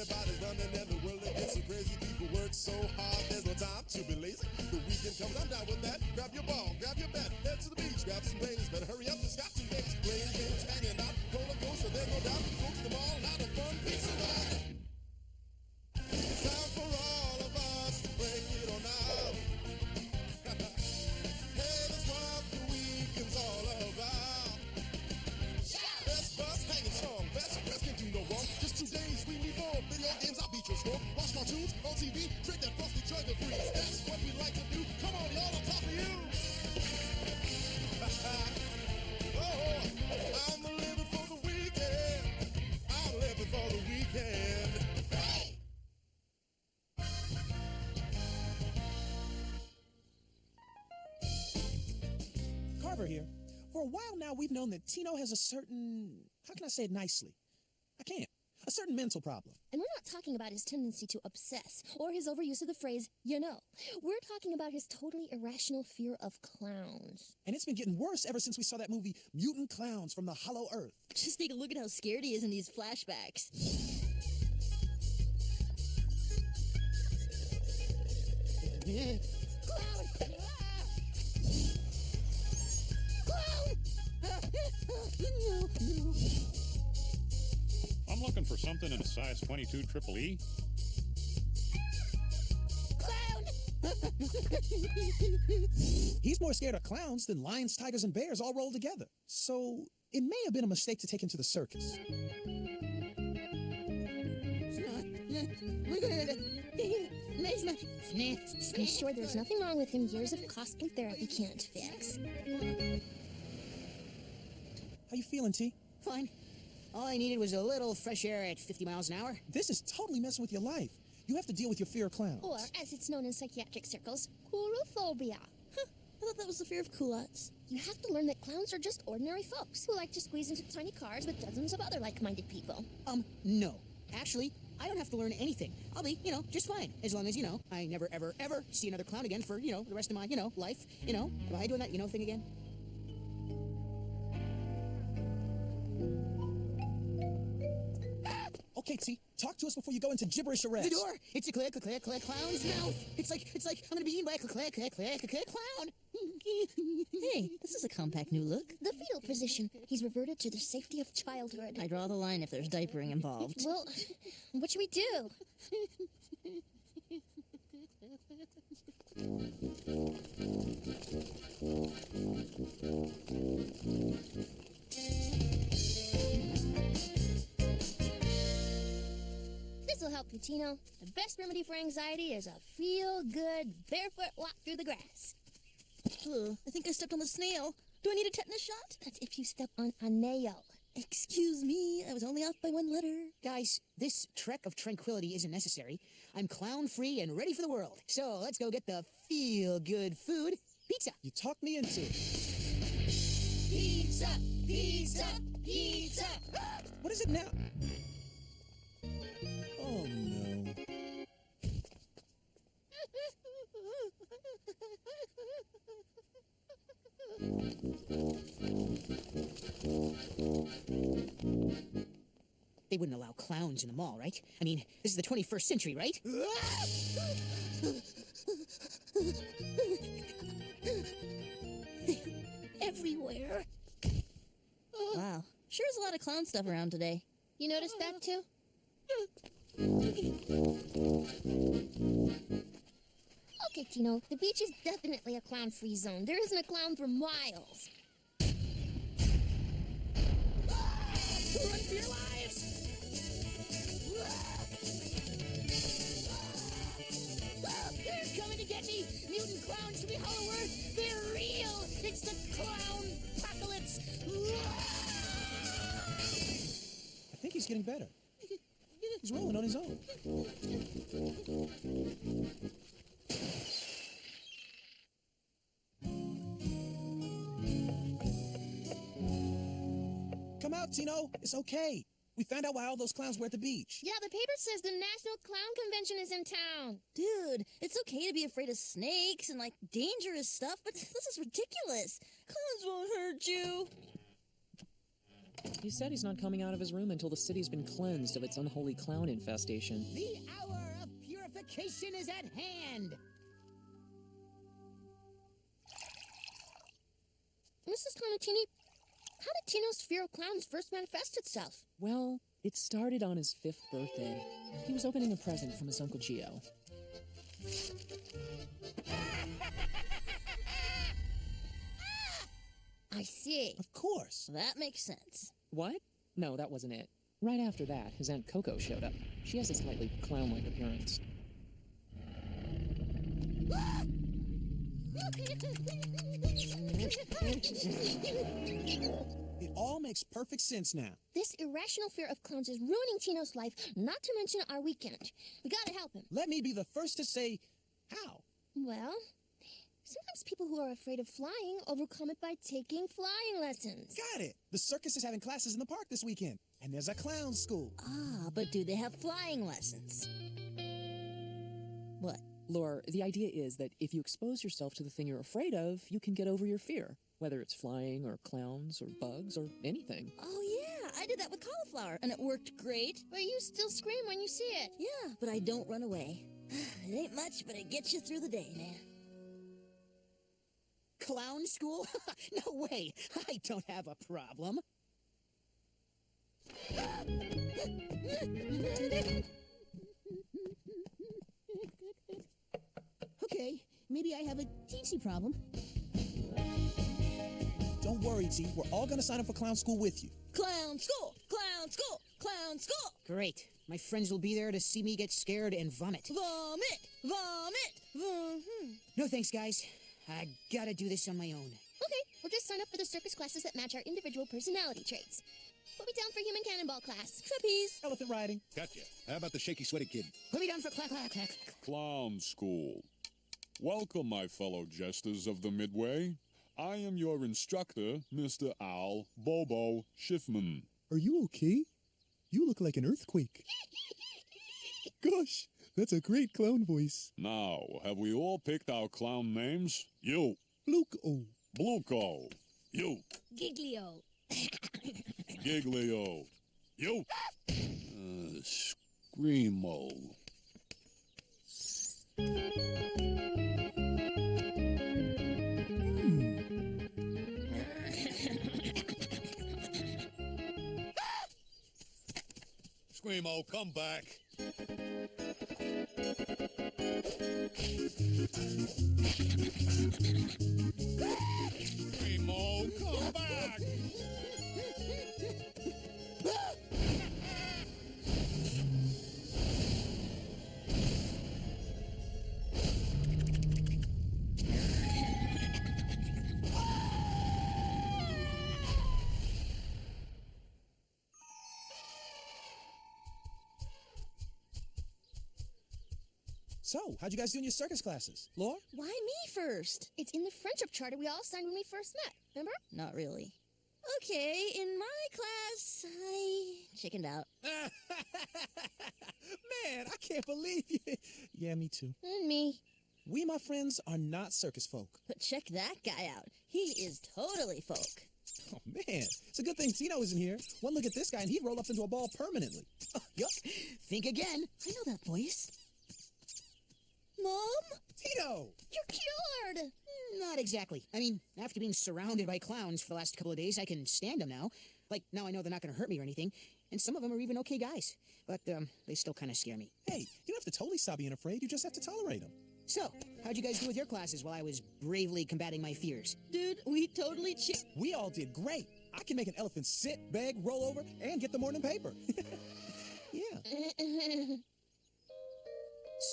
Everybody's running and the world is so crazy. People work so hard, there's no time to be lazy. The weekend comes, I'm down with that. Grab your ball, grab your bat, head to the beach, grab some things. Better hurry up, it's got 2 days. Playing games, hanging out, roller coaster, there's no doubt. Go to the mall, have a fun, pizza night. It's time for all of us to break it on out. Hey, that's what the weekend's all about. Best bus, hanging strong, best press can do no wrong. Just 2 days, we need more video games, I'll beat your score. Watch my tunes on TV, drink that frosty chug of freeze. That's what we like to do. Come on, y'all, I'm talking to you. Oh, I'm living for the weekend. I'm living for the weekend. Hey! Carver here. For a while now, we've known that Tino has a certain, how can I say it nicely? I can't. A certain mental problem. And we're not talking about his tendency to obsess or his overuse of the phrase, you know. We're talking about his totally irrational fear of clowns. And it's been getting worse ever since we saw that movie, Mutant Clowns from the Hollow Earth. Just take a look at how scared he is in these flashbacks. Clown! Clown! I'm looking for something in a size 22 triple E. Clown! He's more scared of clowns than lions, tigers, and bears all rolled together. So it may have been a mistake to take him to the circus. I'm sure there's nothing wrong with him. Years of costly therapy can't fix. How you feeling, T? Fine. All I needed was a little fresh air at 50 miles an hour. This is totally messing with your life. You have to deal with your fear of clowns. Or, as it's known in psychiatric circles, coulrophobia. I thought that was the fear of culottes. You have to learn that clowns are just ordinary folks who like to squeeze into tiny cars with dozens of other like-minded people. No. Actually, I don't have to learn anything. I'll be, just fine. As long as, I never, ever, ever see another clown again for, the rest of my, life. Am I doing that, thing again? Okay, T, talk to us before you go into gibberish arrest. The door! It's a click, clown's mouth! It's like I'm gonna be eaten by a click, clown! Hey, this is a compact new look. The fetal position. He's reverted to the safety of childhood. I draw the line if there's diapering involved. Well, what should we do? This'll help you, Tino. The best remedy for anxiety is a feel-good, barefoot walk through the grass. Ugh, I think I stepped on the snail. Do I need a tetanus shot? That's if you step on a nail. Excuse me, I was only off by 1 letter. Guys, this trek of tranquility isn't necessary. I'm clown-free and ready for the world. So let's go get the feel-good food, pizza. You talked me into it. Pizza! Pizza! Pizza! What is it now? Oh, no. They wouldn't allow clowns in the mall, right? I mean, this is the 21st century, right? Everywhere. Wow, sure is a lot of clown stuff around today. You noticed that, too? Okay, Tino, the beach is definitely a clown-free zone. There isn't a clown for miles. Run for your lives! They're coming to get me! Mutant clowns from the Hollow Earth! They're real! It's the clown-pocalypse! I think he's getting better. He's rolling on his own. Come out, Tino. It's okay. We found out why all those clowns were at the beach. Yeah, the paper says the National Clown Convention is in town. Dude, it's okay to be afraid of snakes and, dangerous stuff, but this is ridiculous. Clowns won't hurt you. He said he's not coming out of his room until the city's been cleansed of its unholy clown infestation. The hour of purification is at hand. Mrs. Tonatini, how did Tino's fear of clowns first manifest itself? Well, it started on his 5th birthday. He was opening a present from his Uncle Gio. I see. Of course. That makes sense. What? No, that wasn't it. Right after that, his Aunt Coco showed up. She has a slightly clown-like appearance. It all makes perfect sense now. This irrational fear of clowns is ruining Tino's life, not to mention our weekend. We gotta help him. Let me be the first to say, how? Well, sometimes people who are afraid of flying overcome it by taking flying lessons. Got it! The circus is having classes in the park this weekend, and there's a clown school. Ah, but do they have flying lessons? What? Laura, the idea is that if you expose yourself to the thing you're afraid of, you can get over your fear, whether it's flying or clowns or bugs or anything. Oh, yeah, I did that with cauliflower, and it worked great. But you still scream when you see it. Yeah, but I don't run away. It ain't much, but it gets you through the day, man. Clown school? No way. I don't have a problem. Okay, maybe I have a teensy problem. Don't worry, T. We're all gonna sign up for clown school with you. Clown school! Clown school! Clown school! Great. My friends will be there to see me get scared and vomit. Vomit! Vomit! No thanks, guys. I gotta do this on my own. Okay, we'll just sign up for the circus classes that match our individual personality traits. Put me down for human cannonball class. Trapeze! Elephant riding. Gotcha. How about the shaky, sweaty kid? Put me down for clack, clack, clack. Clown School. Welcome, my fellow jesters of the Midway. I am your instructor, Mr. Al Bobo Schiffman. Are you okay? You look like an earthquake. Gosh, that's a great clown voice. Now, have we all picked our clown names? You, Luke-o. Bluco. You, Giglio. Giglio. You, Screamo. Screamo, come back. Screamo, come back. So, how'd you guys do in your circus classes? Laura? Why me first? It's in the friendship charter we all signed when we first met, remember? Not really. Okay, in my class, I chickened out. Man, I can't believe you. Yeah, me too. And me. We, my friends, are not circus folk. But check that guy out. He is totally folk. Oh, man. It's a good thing Tino isn't here. One look at this guy and he'd roll up into a ball permanently. Yup. Think again. I know that voice. Mom? Tino! You're cured! Not exactly. I mean, after being surrounded by clowns for the last couple of days, I can stand them now. Like, now I know they're not going to hurt me or anything. And some of them are even okay guys. But, they still kind of scare me. Hey, you don't have to totally stop being afraid. You just have to tolerate them. So, how'd you guys do with your classes while I was bravely combating my fears? Dude, we totally We all did great. I can make an elephant sit, beg, roll over, and get the morning paper. Yeah.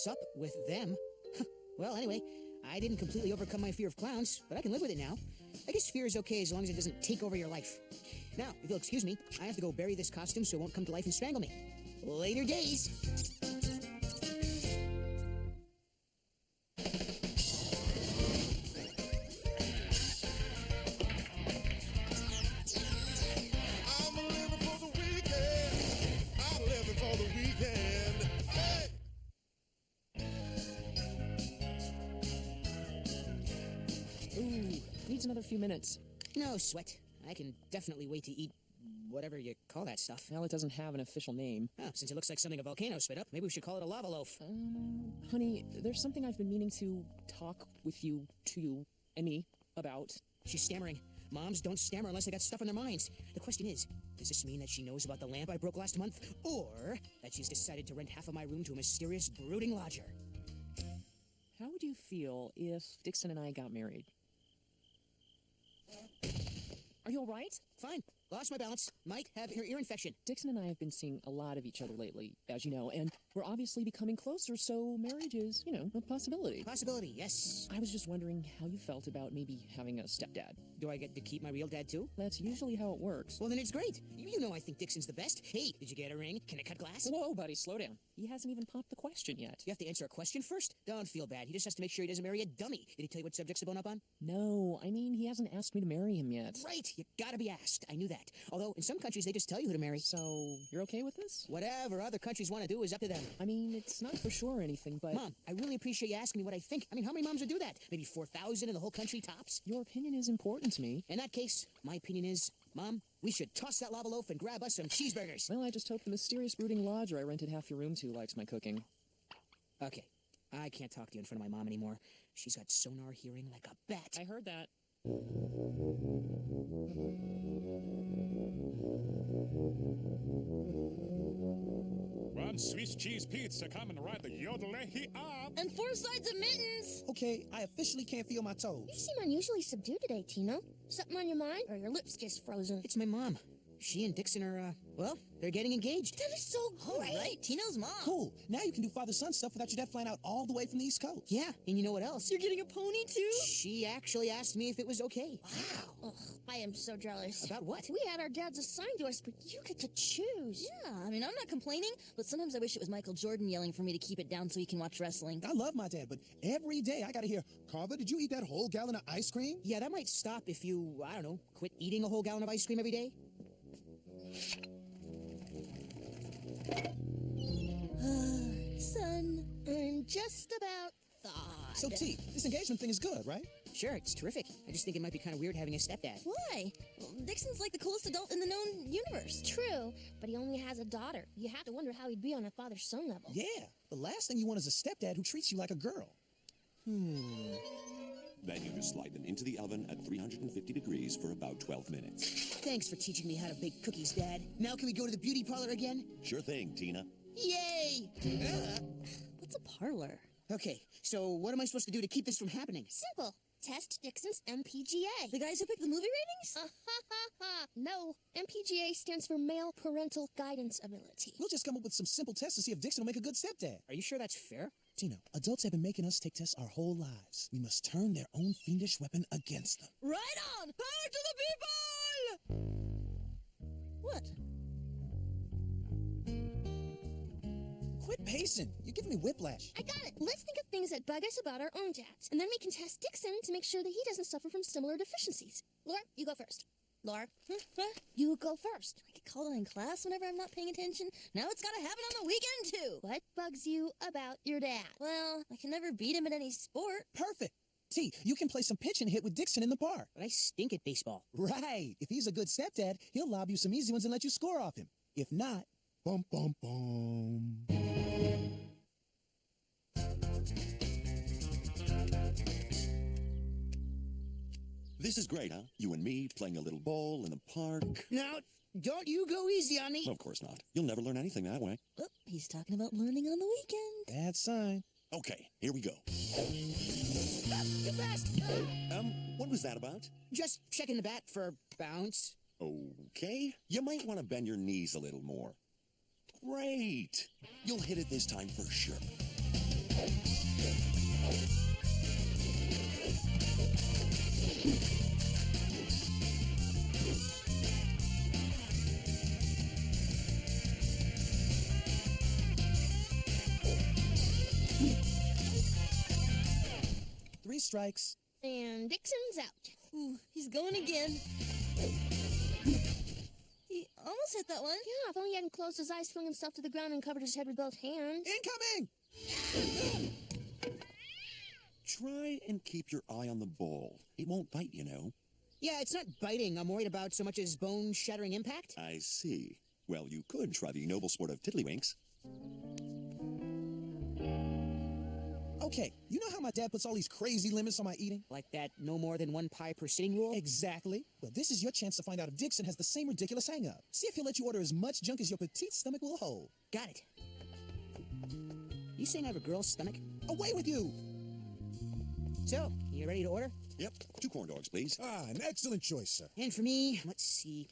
Sup with them? Well, anyway, I didn't completely overcome my fear of clowns, but I can live with it now. I guess fear is okay as long as it doesn't take over your life. Now, if you'll excuse me, I have to go bury this costume so it won't come to life and strangle me. Later days. I'm living for the weekend. I'm living for the weekend. Hey! Ooh, needs another few minutes. No sweat. I can definitely wait to eat whatever you call that stuff. Well, it doesn't have an official name. Oh, since it looks like something a volcano spit up, maybe we should call it a lava loaf. Honey, there's something I've been meaning to talk with you, to you, and me about. She's stammering. Moms don't stammer unless they got stuff on their minds. The question is, does this mean that she knows about the lamp I broke last month? Or that she's decided to rent half of my room to a mysterious, brooding lodger? How would you feel if Dixon and I got married? Are you all right? Fine. Lost my balance. Might have ear infection. Dixon and I have been seeing a lot of each other lately, as you know, and we're obviously becoming closer, so marriage is, a possibility. Possibility, yes. I was just wondering how you felt about maybe having a stepdad. Do I get to keep my real dad, too? That's usually how it works. Well, then it's great. You know I think Dixon's the best. Hey, did you get a ring? Can I cut glass? Whoa, buddy, slow down. He hasn't even popped the question yet. You have to answer a question first? Don't feel bad. He just has to make sure he doesn't marry a dummy. Did he tell you what subjects to bone up on? No, I mean, he hasn't asked me to marry him yet. Right, you gotta be asked. I knew that. Although, in some countries, they just tell you who to marry. So, you're okay with this? Whatever other countries want to do is up to them. I mean, it's not for sure or anything, but... Mom, I really appreciate you asking me what I think. I mean, how many moms would do that? Maybe 4,000 in the whole country tops? Your opinion is important to me. In that case, my opinion is, Mom, we should toss that lava loaf and grab us some cheeseburgers. Well, I just hope the mysterious brooding lodger I rented half your room to likes my cooking. Okay, I can't talk to you in front of my mom anymore. She's got sonar hearing like a bat. I heard that. One Swiss cheese pizza, come and ride the yodel-lehi up. And 4 sides of mittens. Okay, I officially can't feel my toes. You seem unusually subdued today, Tino. Something on your mind, or your lips just frozen? It's my mom. She and Dixon are, well, they're getting engaged. That is so great. All right, Tino's mom. Cool. Now you can do father-son stuff without your dad flying out all the way from the East Coast. Yeah, and you know what else? You're getting a pony, too? She actually asked me if it was okay. Wow. Ugh, I am so jealous. About what? We had our dads assigned to us, but you get to choose. Yeah, I mean, I'm not complaining, but sometimes I wish it was Michael Jordan yelling for me to keep it down so he can watch wrestling. I love my dad, but every day I gotta hear, Carver, did you eat that whole gallon of ice cream? Yeah, that might stop if you, I don't know, quit eating a whole gallon of ice cream every day. Son, I'm just about thawed. So, T, this engagement thing is good, right? Sure, it's terrific. I just think it might be kind of weird having a stepdad. why? Well, Dixon's like the coolest adult in the known universe. True, but he only has a daughter. You have to wonder how he'd be on a father-son level. Yeah, the last thing you want is a stepdad who treats you like a girl. Then you just slide them into the oven at 350 degrees for about 12 minutes. Thanks for teaching me how to bake cookies, Dad. Now can we go to the beauty parlor again? Sure thing, Tina. Yay! What's a parlor? Okay, so what am I supposed to do to keep this from happening? Simple. Test Dixon's MPGA. The guys who pick the movie ratings? No, MPGA stands for Male Parental Guidance Ability. We'll just come up with some simple tests to see if Dixon will make a good stepdad. Are you sure that's fair? Tino, adults have been making us take tests our whole lives. We must turn their own fiendish weapon against them. Right on! Power to the people! What? Quit pacing. You're giving me whiplash. I got it. Let's think of things that bug us about our own dads, and then we can test Dixon to make sure that he doesn't suffer from similar deficiencies. Laura, you go first. Laura, you go first. I get called on in class whenever I'm not paying attention. Now it's gotta happen on the weekend, too. What bugs you about your dad? Well, I can never beat him at any sport. Perfect. T, you can play some pitch and hit with Dixon in the park. But I stink at baseball. Right. If he's a good stepdad, he'll lob you some easy ones and let you score off him. If not, bum, bum, bum. This is great, huh? You and me playing a little ball in the park. Now, don't you go easy on me. Of course not. You'll never learn anything that way. Oh, he's talking about learning on the weekend. Bad sign. Okay, here we go. Too fast. What was that about? Just checking the bat for bounce. Okay. You might want to bend your knees a little more. Great. You'll hit it this time for sure. Three strikes. And Dixon's out. Ooh, he's going again. He almost hit that one. Yeah, if only he hadn't closed his eyes, flung himself to the ground, and covered his head with both hands. Incoming! Try and keep your eye on the ball. It won't bite, you know. Yeah, it's not biting I'm worried about so much as bone-shattering impact. I see. Well, you could try the noble sport of tiddlywinks. Okay, you know how my dad puts all these crazy limits on my eating? Like that no more than one pie per sitting rule? Exactly. Well, this is your chance to find out if Dixon has the same ridiculous hang-up. See if he'll let you order as much junk as your petite stomach will hold. Got it. You saying I have a girl's stomach? Away with you! So, you ready to order? Yep, 2 corn dogs, please. Ah, an excellent choice, sir. And for me, let's see,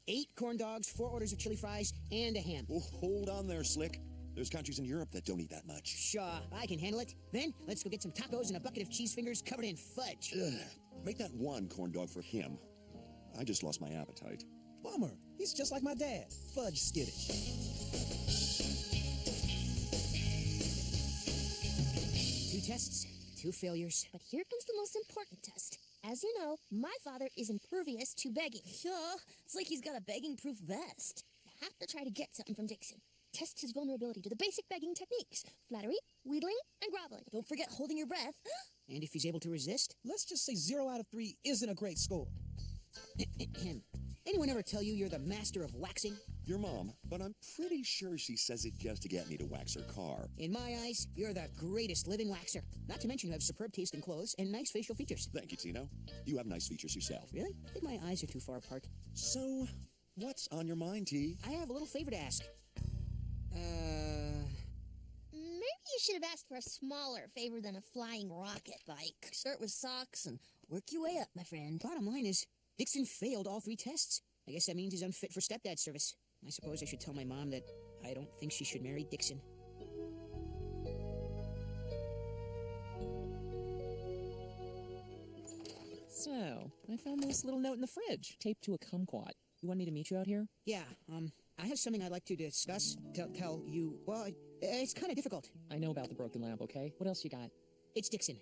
8 corn dogs, 4 orders of chili fries, and a ham. Oh, hold on there, Slick. There's countries in Europe that don't eat that much. Sure, I can handle it. Then, let's go get some tacos and a bucket of cheese fingers covered in fudge. Ugh. Make that 1 corn dog for him. I just lost my appetite. Bummer. He's just like my dad. Fudge skittish. 2 tests, 2 failures. But here comes the most important test. As you know, my father is impervious to begging. Yeah, it's like he's got a begging-proof vest. You have to try to get something from Dixon. Test his vulnerability to the basic begging techniques. Flattery, wheedling, and groveling. Don't forget holding your breath. And if he's able to resist? Let's just say 0 out of 3 isn't a great score. Anyone ever tell you you're the master of waxing? Your mom, but I'm pretty sure she says it just to get me to wax her car. In my eyes, you're the greatest living waxer. Not to mention you have superb taste in clothes and nice facial features. Thank you, Tino. You have nice features yourself. Really? I think my eyes are too far apart. So, what's on your mind, T? I have a little favor to ask. Maybe you should have asked for a smaller favor than a flying rocket bike. Start with socks and work your way up, my friend. Bottom line is, Dixon failed all 3 tests. I guess that means he's unfit for stepdad service. I suppose I should tell my mom that I don't think she should marry Dixon. So, I found this little note in the fridge, taped to a kumquat. You want me to meet you out here? Yeah, I have something I'd like to discuss, tell you. Well, it's kind of difficult. I know about the broken lamp, okay? What else you got? It's Dixon.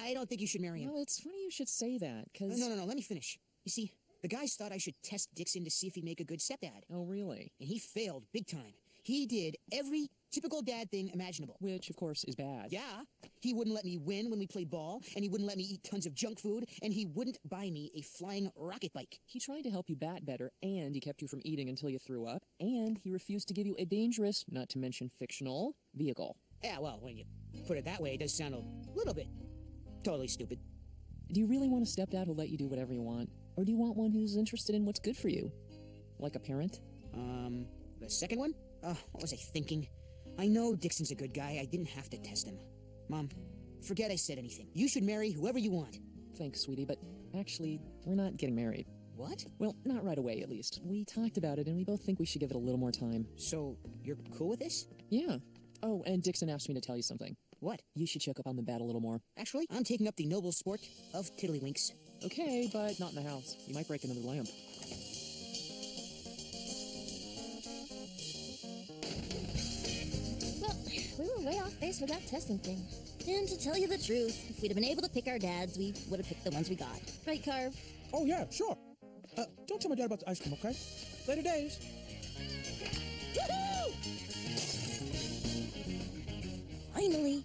I don't think you should marry him. Well, it's funny you should say that, because... No, let me finish. You see, the guys thought I should test Dixon to see if he'd make a good stepdad. Oh, really? And he failed big time. He did every typical dad thing imaginable. Which, of course, is bad. Yeah. He wouldn't let me win when we played ball, and he wouldn't let me eat tons of junk food, and he wouldn't buy me a flying rocket bike. He tried to help you bat better, and he kept you from eating until you threw up, and he refused to give you a dangerous, not to mention fictional, vehicle. Yeah, well, when you put it that way, it does sound a little bit totally stupid. Do you really want a stepdad who'll let you do whatever you want? Or do you want one who's interested in what's good for you? Like a parent? The second one? Oh, what was I thinking? I know Dixon's a good guy. I didn't have to test him. Mom, forget I said anything. You should marry whoever you want. Thanks, sweetie, but actually, we're not getting married. What? Well, not right away, at least. We talked about it, and we both think we should give it a little more time. So, you're cool with this? Yeah. Oh, and Dixon asked me to tell you something. What? You should choke up on the bed a little more. Actually, I'm taking up the noble sport of tiddlywinks. Okay, but not in the house. You might break another lamp. Well, we were way off base with that testing thing. And to tell you the truth, if we'd have been able to pick our dads, we would have picked the ones we got. Right, Carve? Oh, yeah, sure. Don't tell my dad about the ice cream, okay? Later days. Woohoo! Finally!